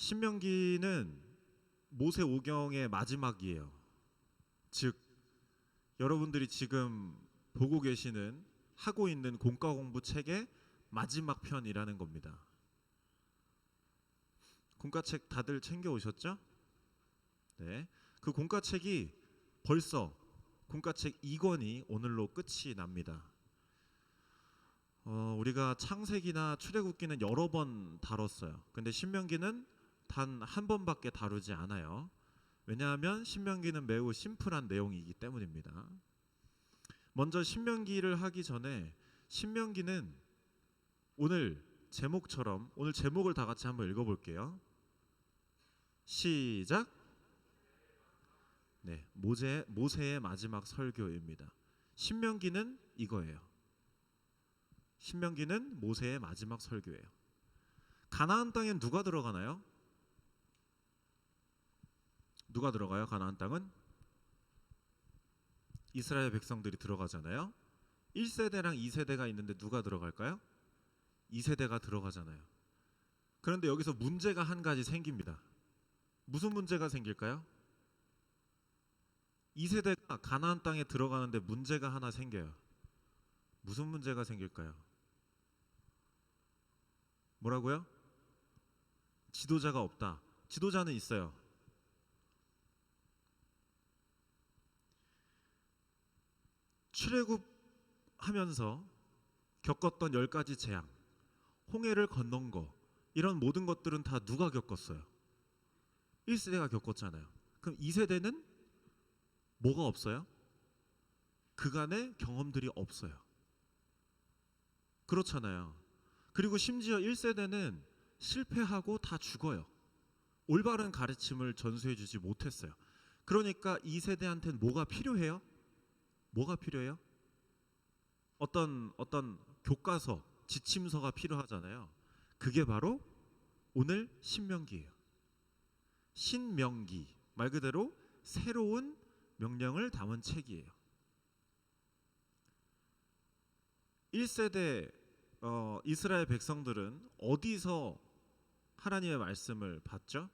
신명기는 모세 오경의 마지막이에요. 즉 여러분들이 지금 보고 계시는 하고 있는 공과 공부 책의 마지막 편이라는 겁니다. 공과책 다들 챙겨 오셨죠? 네. 그 공과책이 벌써 공과책 2권이 오늘로 끝이 납니다. 우리가 창세기나 출애굽기는 여러 번 다뤘어요. 근데 신명기는 단 한 번밖에 다루지 않아요. 왜냐하면 신명기는 매우 심플한 내용이기 때문입니다. 먼저 신명기를 하기 전에 신명기는 오늘 제목처럼 오늘 제목을 다 같이 한번 읽어볼게요. 시작. 네, 모세의 마지막 설교입니다. 신명기는 이거예요. 신명기는 모세의 마지막 설교예요. 가나안 땅엔 누가 들어가나요? 누가 들어가요? 가나안 땅은? 이스라엘 백성들이 들어가잖아요. 1세대랑 2세대가 있는데 누가 들어갈까요? 2세대가 들어가잖아요. 그런데 여기서 문제가 한 가지 생깁니다. 무슨 문제가 생길까요? 2세대가 가나안 땅에 들어가는데 문제가 하나 생겨요. 무슨 문제가 생길까요? 뭐라고요? 지도자가 없다. 지도자는 있어요. 출애굽하면서 겪었던 10가지 재앙, 홍해를 건넌 거, 이런 모든 것들은 다 누가 겪었어요? 1세대가 겪었잖아요. 그럼 2세대는 뭐가 없어요? 그간의 경험들이 없어요. 그렇잖아요. 그리고 심지어 1세대는 실패하고 다 죽어요. 올바른 가르침을 전수해 주지 못했어요. 그러니까 2세대한테는 뭐가 필요해요? 뭐가 필요해요? 어떤 교과서, 지침서가 필요하잖아요. 그게 바로 오늘 신명기예요. 신명기, 말 그대로 새로운 명령을 담은 책이에요. 1세대 이스라엘 백성들은 어디서 하나님의 말씀을 받죠?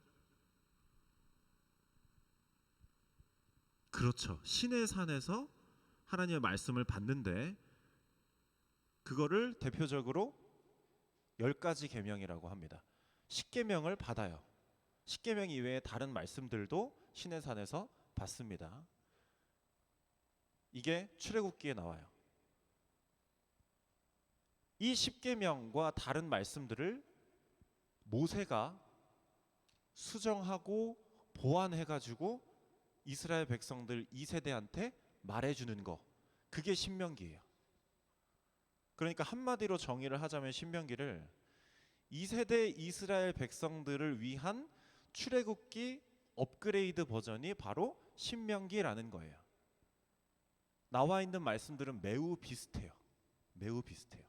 그렇죠. 시내 산에서 하나님의 말씀을 받는데 그거를 대표적으로 10가지 계명이라고 합니다. 10계명을 받아요. 10계명 이외에 다른 말씀들도 시내 산에서 받습니다. 이게 출애굽기에 나와요. 이 10계명과 다른 말씀들을 모세가 수정하고 보완해가지고 이스라엘 백성들 2세대한테 말해주는 거, 그게 신명기예요. 그러니까 한마디로 정의를 하자면 신명기를 2세대 이스라엘 백성들을 위한 출애굽기 업그레이드 버전이 바로 신명기라는 거예요. 나와 있는 말씀들은 매우 비슷해요. 매우 비슷해요.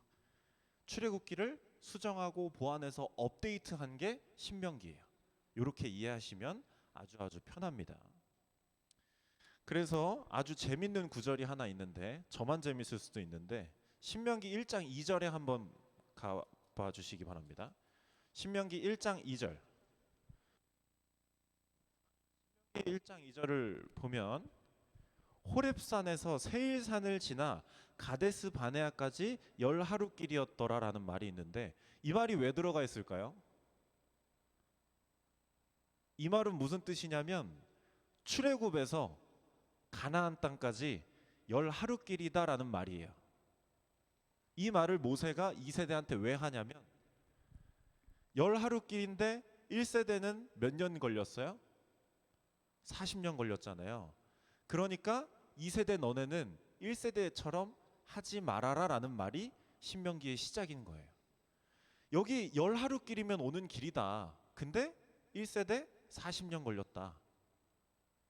출애굽기를 수정하고 보완해서 업데이트한 게 신명기예요. 이렇게 이해하시면 아주 편합니다. 그래서 아주 재밌는 구절이 하나 있는데, 저만 재밌을 수도 있는데, 신명기 1장 2절에 한번 가봐 주시기 바랍니다. 신명기 1장 2절. 1장 2절을 보면 호렙산에서 세일산을 지나 가데스 바네아까지 10하루길이었더라라는 말이 있는데, 이 말이 왜 들어가 있을까요? 이 말은 무슨 뜻이냐면 출애굽에서 가나안 땅까지 10하루길이다라는 말이에요. 이 말을 모세가 2세대한테 왜 하냐면 10하루길인데 1세대는 몇 년 걸렸어요? 40년 걸렸잖아요. 그러니까 2세대 너네는 1세대처럼 하지 말아라 라는 말이 신명기의 시작인 거예요. 여기 10하루길이면 오는 길이다. 근데 1세대 40년 걸렸다.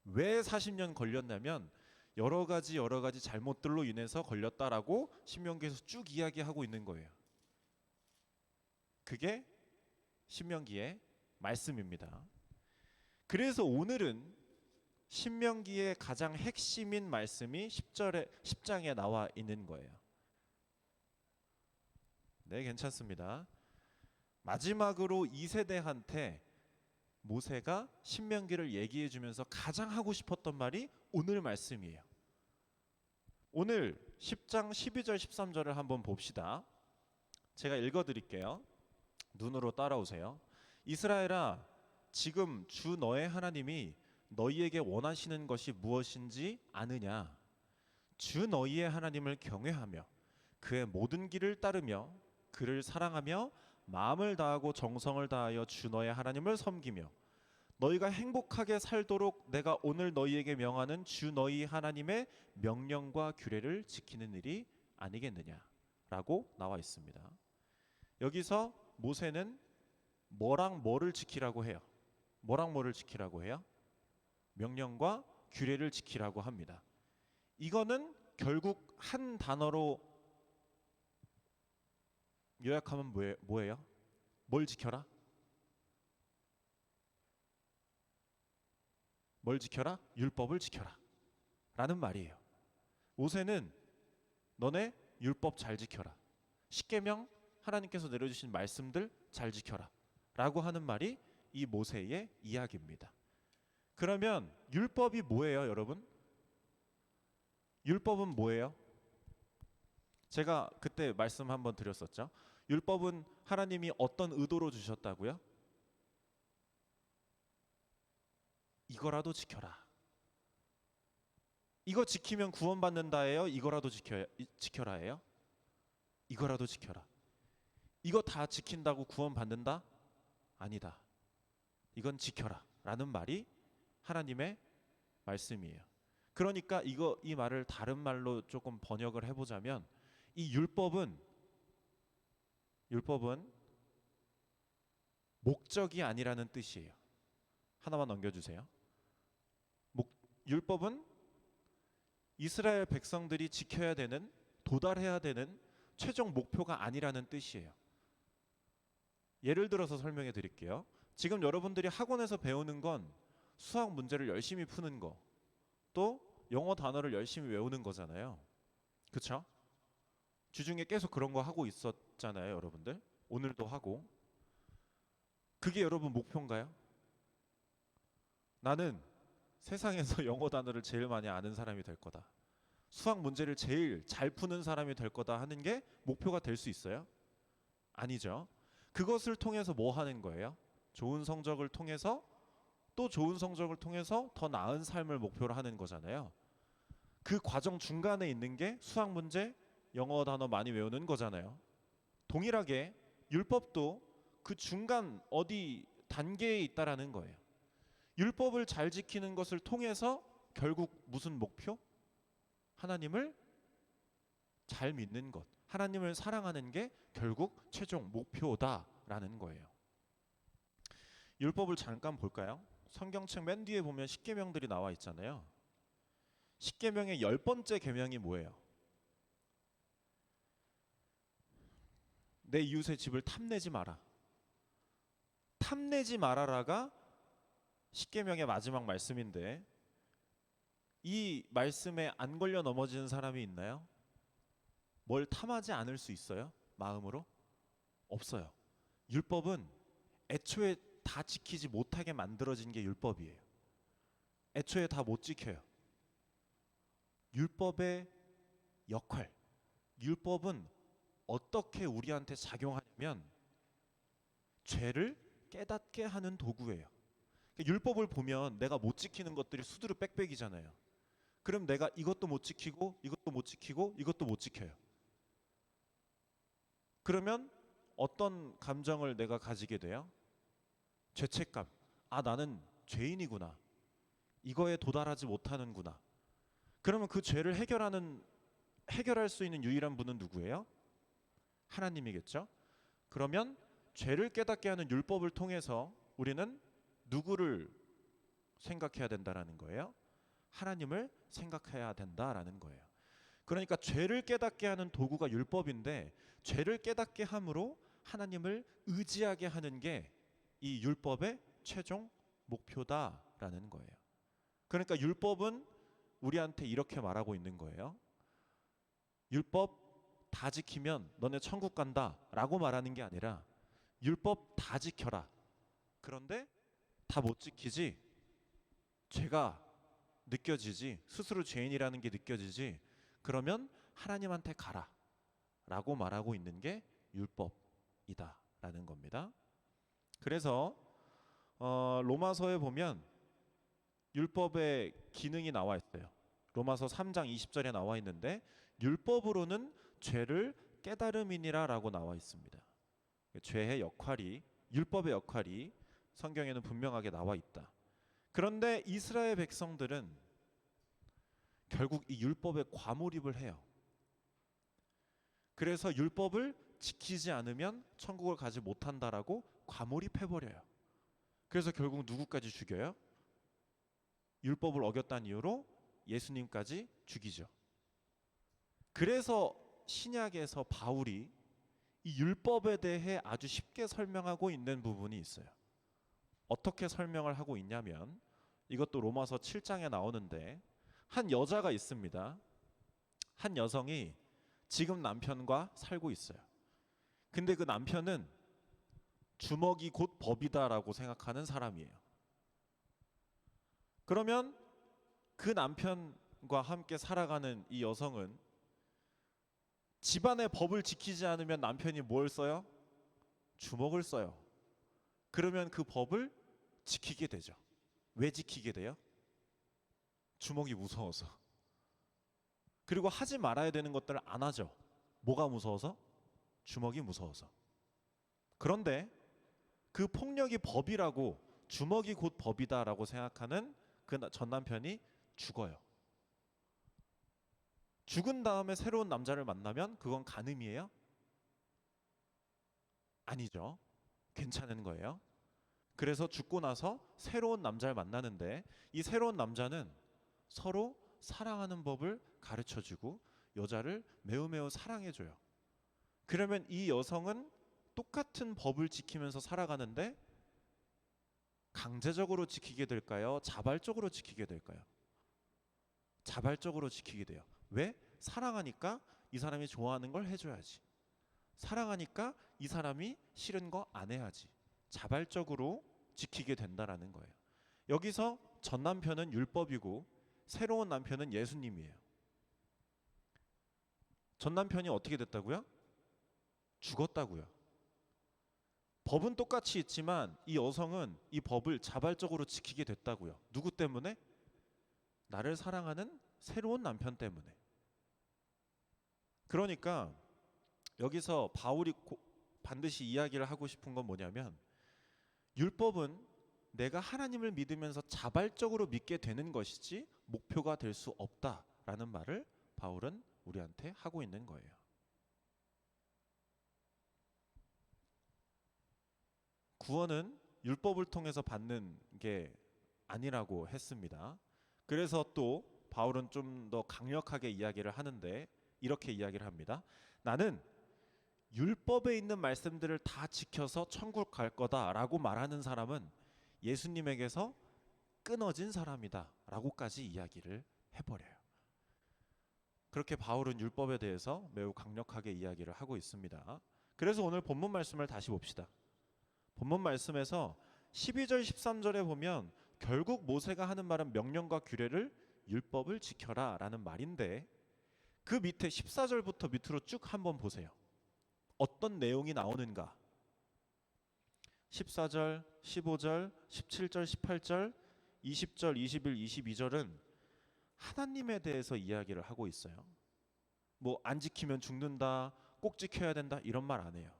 왜 40년 걸렸냐면 여러 가지 잘못들로 인해서 걸렸다라고 신명기에서 쭉 이야기하고 있는 거예요. 그게 신명기의 말씀입니다. 그래서 오늘은 신명기의 가장 핵심인 말씀이 10장에 나와 있는 거예요. 네, 괜찮습니다. 마지막으로 2세대한테 모세가 신명기를 얘기해 주면서 가장 하고 싶었던 말이 오늘 말씀이에요. 오늘 10장 12절 13절을 한번 봅시다. 제가 읽어 드릴게요. 눈으로 따라오세요. 이스라엘아, 지금 주 너의 하나님이 너희에게 원하시는 것이 무엇인지 아느냐? 주 너희의 하나님을 경외하며 그의 모든 길을 따르며 그를 사랑하며 마음을 다하고 정성을 다하여 주 너의 하나님을 섬기며 너희가 행복하게 살도록 내가 오늘 너희에게 명하는 주 너희 하나님의 명령과 규례를 지키는 일이 아니겠느냐라고 나와 있습니다. 여기서 모세는 뭐랑 뭐를 지키라고 해요? 뭐랑 뭐를 지키라고 해요? 명령과 규례를 지키라고 합니다. 이거는 결국 한 단어로 요약하면 뭐예요? 뭘 지켜라? 뭘 지켜라? 율법을 지켜라 라는 말이에요. 모세는 너네 율법 잘 지켜라, 십계명 하나님께서 내려주신 말씀들 잘 지켜라 라고 하는 말이 이 모세의 이야기입니다. 그러면 율법이 뭐예요, 여러분? 율법은 뭐예요? 제가 그때 말씀 한번 드렸었죠. 율법은 하나님이 어떤 의도로 주셨다고요? 이거라도 지켜라. 이거 지키면 구원받는다예요? 이거라도 지켜라예요? 이거라도 지켜라. 이거 다 지킨다고 구원받는다? 아니다. 이건 지켜라 라는 말이 하나님의 말씀이에요. 그러니까 이 말을 다른 말로 조금 번역을 해보자면 이 율법은 목적이 아니라는 뜻이에요. 하나만 넘겨주세요. 율법은 이스라엘 백성들이 지켜야 되는, 도달해야 되는 최종 목표가 아니라는 뜻이에요. 예를 들어서 설명해 드릴게요. 지금 여러분들이 학원에서 배우는 건 수학 문제를 열심히 푸는 거, 또 영어 단어를 열심히 외우는 거잖아요. 그렇죠? 주중에 계속 그런 거 하고 있었잖아요, 여러분들. 오늘도 하고. 그게 여러분 목표인가요? 나는 세상에서 영어 단어를 제일 많이 아는 사람이 될 거다, 수학 문제를 제일 잘 푸는 사람이 될 거다 하는 게 목표가 될 수 있어요? 아니죠. 그것을 통해서 뭐 하는 거예요? 좋은 성적을 통해서, 또 좋은 성적을 통해서 더 나은 삶을 목표로 하는 거잖아요. 그 과정 중간에 있는 게 수학 문제, 영어 단어 많이 외우는 거잖아요. 동일하게 율법도 그 중간 어디 단계에 있다라는 거예요. 율법을 잘 지키는 것을 통해서 결국 무슨 목표? 하나님을 잘 믿는 것, 하나님을 사랑하는 게 결국 최종 목표다라는 거예요. 율법을 잠깐 볼까요? 성경책 맨 뒤에 보면 십계명들이 나와 있잖아요. 십계명의 10번째 계명이 뭐예요? 내 이웃의 집을 탐내지 마라. 탐내지 마라라가 십계명의 마지막 말씀인데, 이 말씀에 안 걸려 넘어지는 사람이 있나요? 뭘 탐하지 않을 수 있어요? 마음으로? 없어요. 율법은 애초에 다 지키지 못하게 만들어진 게 율법이에요. 애초에 다 못 지켜요. 율법의 역할, 율법은 어떻게 우리한테 작용하냐면 죄를 깨닫게 하는 도구예요. 그러니까 율법을 보면 내가 못 지키는 것들이 수두룩 빽빽이잖아요. 그럼 내가 이것도 못 지키고 이것도 못 지키고 이것도 못 지켜요. 그러면 어떤 감정을 내가 가지게 돼요? 죄책감. 아, 나는 죄인이구나. 이거에 도달하지 못하는구나. 그러면 그 죄를 해결할 수 있는 유일한 분은 누구예요? 하나님이겠죠. 그러면 죄를 깨닫게 하는 율법을 통해서 우리는 누구를 생각해야 된다라는 거예요? 하나님을 생각해야 된다라는 거예요. 그러니까 죄를 깨닫게 하는 도구가 율법인데, 죄를 깨닫게 함으로 하나님을 의지하게 하는 게 이 율법의 최종 목표다라는 거예요. 그러니까 율법은 우리한테 이렇게 말하고 있는 거예요. 율법 다 지키면 너네 천국 간다 라고 말하는 게 아니라 율법 다 지켜라. 그런데 다 못 지키지? 죄가 느껴지지? 스스로 죄인이라는 게 느껴지지? 그러면 하나님한테 가라 라고 말하고 있는 게 율법이다 라는 겁니다. 그래서 로마서에 보면 율법의 기능이 나와 있어요. 로마서 3장 20절에 나와 있는데 율법으로는 죄를 깨달음이니라 라고 나와 있습니다. 죄의 역할이, 율법의 역할이 성경에는 분명하게 나와 있다. 그런데 이스라엘 백성들은 결국 이 율법에 과몰입을 해요. 그래서 율법을 지키지 않으면 천국을 가지 못한다라고 과몰입해버려요. 그래서 결국 누구까지 죽여요? 율법을 어겼다는 이유로 예수님까지 죽이죠. 그래서 신약에서 바울이 이 율법에 대해 아주 쉽게 설명하고 있는 부분이 있어요. 어떻게 설명을 하고 있냐면 이것도 로마서 7장에 나오는데 한 여자가 있습니다. 한 여성이 지금 남편과 살고 있어요. 근데 그 남편은 주먹이 곧 법이다라고 생각하는 사람이에요. 그러면 그 남편과 함께 살아가는 이 여성은 집안의 법을 지키지 않으면 남편이 뭘 써요? 주먹을 써요. 그러면 그 법을 지키게 되죠. 왜 지키게 돼요? 주먹이 무서워서. 그리고 하지 말아야 되는 것들을 안 하죠. 뭐가 무서워서? 주먹이 무서워서. 그런데 그 폭력이 법이라고, 주먹이 곧 법이다라고 생각하는 그 전 남편이 죽어요. 죽은 다음에 새로운 남자를 만나면 그건 간음이에요? 아니죠. 괜찮은 거예요. 그래서 죽고 나서 새로운 남자를 만나는데 이 새로운 남자는 서로 사랑하는 법을 가르쳐주고 여자를 매우 매우 사랑해줘요. 그러면 이 여성은 똑같은 법을 지키면서 살아가는데 강제적으로 지키게 될까요? 자발적으로 지키게 될까요? 자발적으로 지키게 돼요. 왜? 사랑하니까 이 사람이 좋아하는 걸 해줘야지. 사랑하니까 이 사람이 싫은 거 안 해야지. 자발적으로 지키게 된다라는 거예요. 여기서 전 남편은 율법이고 새로운 남편은 예수님이에요. 전 남편이 어떻게 됐다고요? 죽었다고요. 법은 똑같이 있지만 이 여성은 이 법을 자발적으로 지키게 됐다고요. 누구 때문에? 나를 사랑하는 새로운 남편 때문에. 그러니까 여기서 바울이 반드시 이야기를 하고 싶은 건 뭐냐면 율법은 내가 하나님을 믿으면서 자발적으로 믿게 되는 것이지 목표가 될 수 없다라는 말을 바울은 우리한테 하고 있는 거예요. 구원은 율법을 통해서 받는 게 아니라고 했습니다. 그래서 또 바울은 좀 더 강력하게 이야기를 하는데 이렇게 이야기를 합니다. 나는 율법에 있는 말씀들을 다 지켜서 천국 갈 거다라고 말하는 사람은 예수님에게서 끊어진 사람이다 라고까지 이야기를 해버려요. 그렇게 바울은 율법에 대해서 매우 강력하게 이야기를 하고 있습니다. 그래서 오늘 본문 말씀을 다시 봅시다. 본문 말씀에서 12절 13절에 보면 결국 모세가 하는 말은 명령과 규례를 율법을 지켜라 라는 말인데 그 밑에 14절부터 밑으로 쭉 한번 보세요. 어떤 내용이 나오는가? 14절, 15절, 17절, 18절, 20절, 21, 22절은 하나님에 대해서 이야기를 하고 있어요. 뭐 안 지키면 죽는다, 꼭 지켜야 된다 이런 말 안 해요.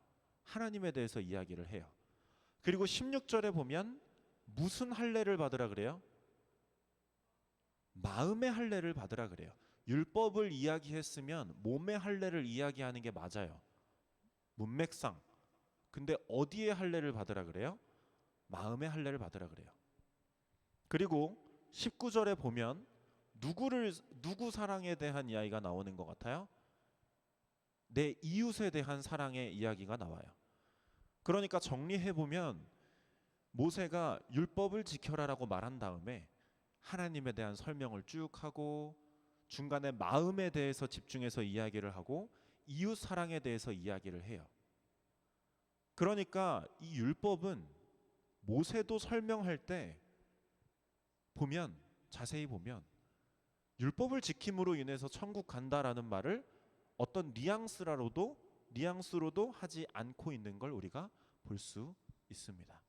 하나님에 대해서 이야기를 해요. 그리고 16절에 보면 무슨 할례를 받으라 그래요? 마음의 할례를 받으라 그래요. 율법을 이야기했으면 몸의 할례를 이야기하는 게 맞아요. 문맥상. 근데 어디에 할례를 받으라 그래요? 마음의 할례를 받으라 그래요. 그리고 19절에 보면 누구 사랑에 대한 이야기가 나오는 것 같아요? 내 이웃에 대한 사랑의 이야기가 나와요. 그러니까 정리해 보면 모세가 율법을 지켜라라고 말한 다음에 하나님에 대한 설명을 쭉 하고 중간에 마음에 대해서 집중해서 이야기를 하고 이웃 사랑에 대해서 이야기를 해요. 그러니까 이 율법은 모세도 설명할 때 보면, 자세히 보면 율법을 지킴으로 인해서 천국 간다라는 말을 어떤 뉘앙스로도 하지 않고 있는 걸 우리가 볼 수 있습니다.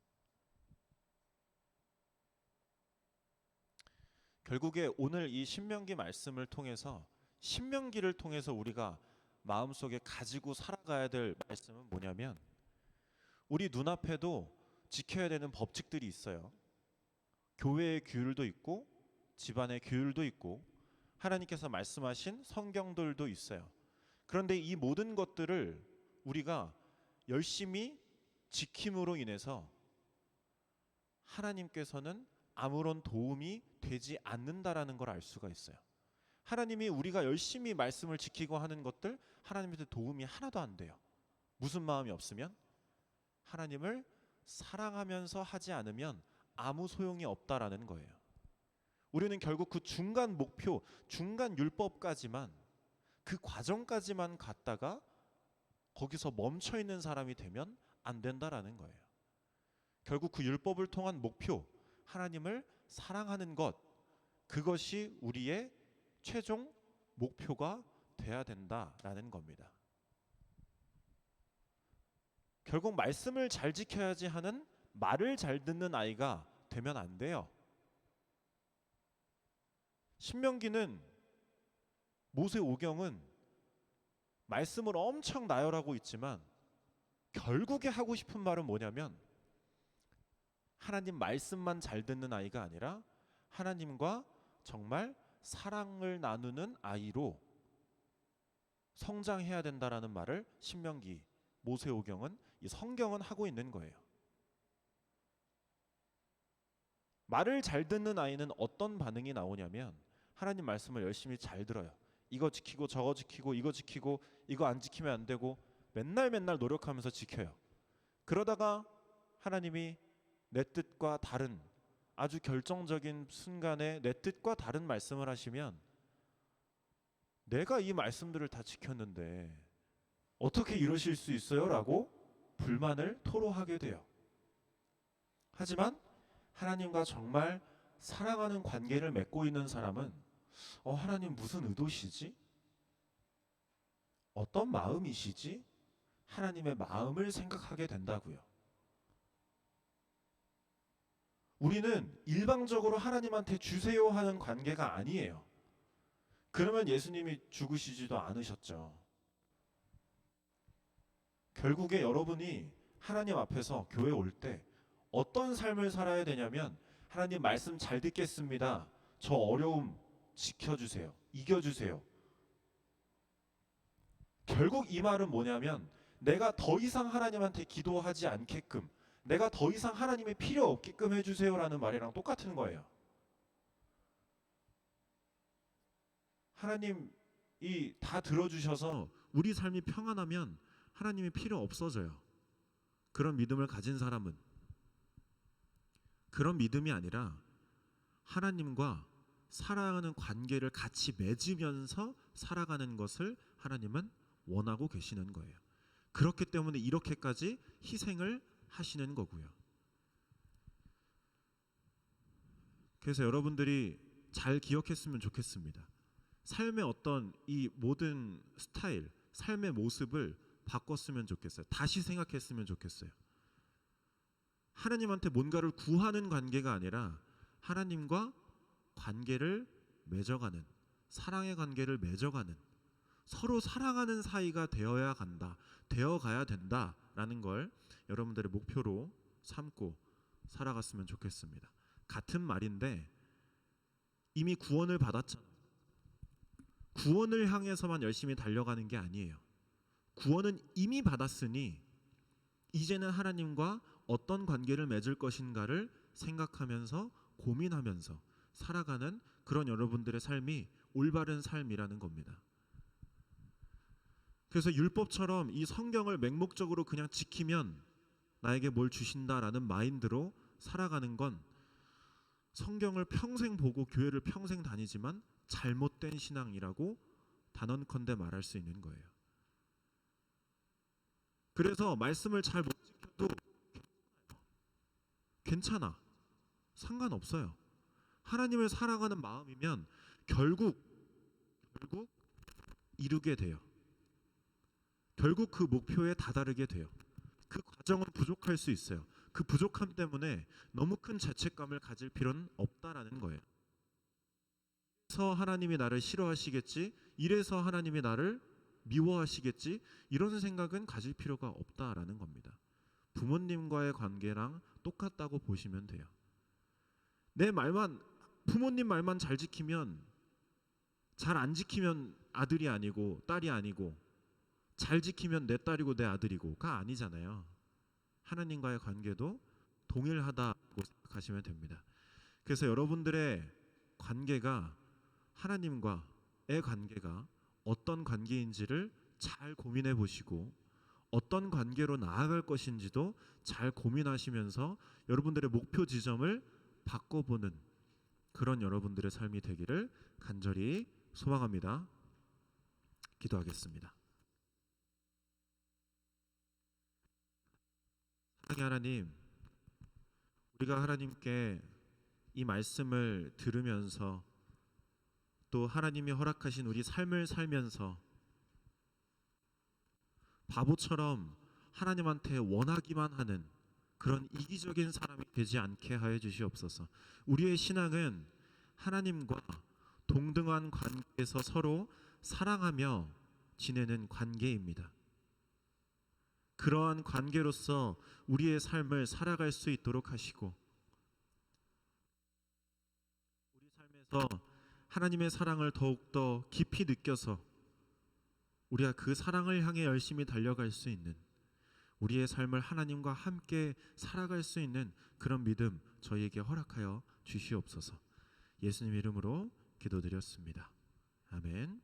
결국에 오늘 이 신명기 말씀을 통해서, 신명기를 통해서 우리가 마음속에 가지고 살아가야 될 말씀은 뭐냐면, 우리 눈앞에도 지켜야 되는 법칙들이 있어요. 교회의 규율도 있고 집안의 규율도 있고 하나님께서 말씀하신 성경들도 있어요. 그런데 이 모든 것들을 우리가 열심히 지킴으로 인해서 하나님께서는 아무런 도움이 되지 않는다라는 걸 알 수가 있어요. 하나님이 우리가 열심히 말씀을 지키고 하는 것들, 하나님한테 도움이 하나도 안 돼요. 무슨 마음이 없으면? 하나님을 사랑하면서 하지 않으면 아무 소용이 없다라는 거예요. 우리는 결국 그 중간 목표, 중간 율법까지만, 그 과정까지만 갔다가 거기서 멈춰 있는 사람이 되면 안 된다라는 거예요. 결국 그 율법을 통한 목표, 하나님을 사랑하는 것, 그것이 우리의 최종 목표가 돼야 된다라는 겁니다. 결국 말씀을 잘 지켜야지 하는 말을 잘 듣는 아이가 되면 안 돼요. 신명기는, 모세오경은 말씀을 엄청 나열하고 있지만 결국에 하고 싶은 말은 뭐냐면, 하나님 말씀만 잘 듣는 아이가 아니라 하나님과 정말 사랑을 나누는 아이로 성장해야 된다라는 말을 신명기, 모세오경은, 이 성경은 하고 있는 거예요. 말을 잘 듣는 아이는 어떤 반응이 나오냐면, 하나님 말씀을 열심히 잘 들어요. 이거 지키고 저거 지키고 이거 지키고 이거 안 지키면 안 되고 맨날 노력하면서 지켜요. 그러다가 하나님이 내 뜻과 다른, 아주 결정적인 순간에 내 뜻과 다른 말씀을 하시면, 내가 이 말씀들을 다 지켰는데 어떻게 이러실 수 있어요? 라고 불만을 토로하게 돼요. 하지만 하나님과 정말 사랑하는 관계를 맺고 있는 사람은 하나님 무슨 의도시지? 어떤 마음이시지? 하나님의 마음을 생각하게 된다고요. 우리는 일방적으로 하나님한테 주세요 하는 관계가 아니에요. 그러면 예수님이 죽으시지도 않으셨죠. 결국에 여러분이 하나님 앞에서 교회 올 때 어떤 삶을 살아야 되냐면, 하나님 말씀 잘 듣겠습니다. 저 어려움 지켜주세요. 이겨주세요. 결국 이 말은 뭐냐면, 내가 더 이상 하나님한테 기도하지 않게끔, 내가 더 이상 하나님의 필요 없게끔 해주세요라는 말이랑 똑같은 거예요. 하나님이 다 들어주셔서 우리 삶이 평안하면 하나님이 필요 없어져요. 그런 믿음을 가진 사람은, 그런 믿음이 아니라 하나님과 사랑하는 관계를 같이 맺으면서 살아가는 것을 하나님은 원하고 계시는 거예요. 그렇기 때문에 이렇게까지 희생을 하시는 거고요. 그래서 여러분들이 잘 기억했으면 좋겠습니다. 삶의 어떤 이 모든 스타일, 삶의 모습을 바꿨으면 좋겠어요. 다시 생각했으면 좋겠어요. 하나님한테 뭔가를 구하는 관계가 아니라 하나님과 관계를 맺어가는, 사랑의 관계를 맺어가는, 서로 사랑하는 사이가 되어가야 된다라는 걸 여러분들의 목표로 삼고 살아갔으면 좋겠습니다. 같은 말인데 이미 구원을 받았잖아요. 구원을 향해서만 열심히 달려가는 게 아니에요. 구원은 이미 받았으니 이제는 하나님과 어떤 관계를 맺을 것인가를 생각하면서 고민하면서 살아가는 그런 여러분들의 삶이 올바른 삶이라는 겁니다. 그래서 율법처럼 이 성경을 맹목적으로 그냥 지키면 나에게 뭘 주신다라는 마인드로 살아가는 건 성경을 평생 보고 교회를 평생 다니지만 잘못된 신앙이라고 단언컨대 말할 수 있는 거예요. 그래서 말씀을 잘 못 지켜도 괜찮아. 상관없어요. 하나님을 사랑하는 마음이면 결국 이루게 돼요. 결국 그 목표에 다다르게 돼요. 그 과정은 부족할 수 있어요. 그 부족함 때문에 너무 큰 자책감을 가질 필요는 없다라는 거예요. 이래서 하나님이 나를 싫어하시겠지? 이래서 하나님이 나를 미워하시겠지? 이런 생각은 가질 필요가 없다라는 겁니다. 부모님과의 관계랑 똑같다고 보시면 돼요. 부모님 말만 잘 지키면, 잘 안 지키면 아들이 아니고 딸이 아니고, 잘 지키면 내 딸이고 내 아들이고가 아니잖아요. 하나님과의 관계도 동일하다고 생각하시면 됩니다. 그래서 여러분들의 관계가, 하나님과의 관계가 어떤 관계인지를 잘 고민해 보시고, 어떤 관계로 나아갈 것인지도 잘 고민하시면서 여러분들의 목표 지점을 바꿔보는 그런 여러분들의 삶이 되기를 간절히 소망합니다. 기도하겠습니다. 사랑의 하나님, 우리가 하나님께 이 말씀을 들으면서 또 하나님이 허락하신 우리 삶을 살면서 바보처럼 하나님한테 원하기만 하는 그런 이기적인 사람이 되지 않게 하여 주시옵소서. 우리의 신앙은 하나님과 동등한 관계에서 서로 사랑하며 지내는 관계입니다. 그러한 관계로서 우리의 삶을 살아갈 수 있도록 하시고, 우리 삶에서 하나님의 사랑을 더욱더 깊이 느껴서 우리가 그 사랑을 향해 열심히 달려갈 수 있는, 우리의 삶을 하나님과 함께 살아갈 수 있는 그런 믿음 저희에게 허락하여 주시옵소서. 예수님 이름으로 기도드렸습니다. 아멘.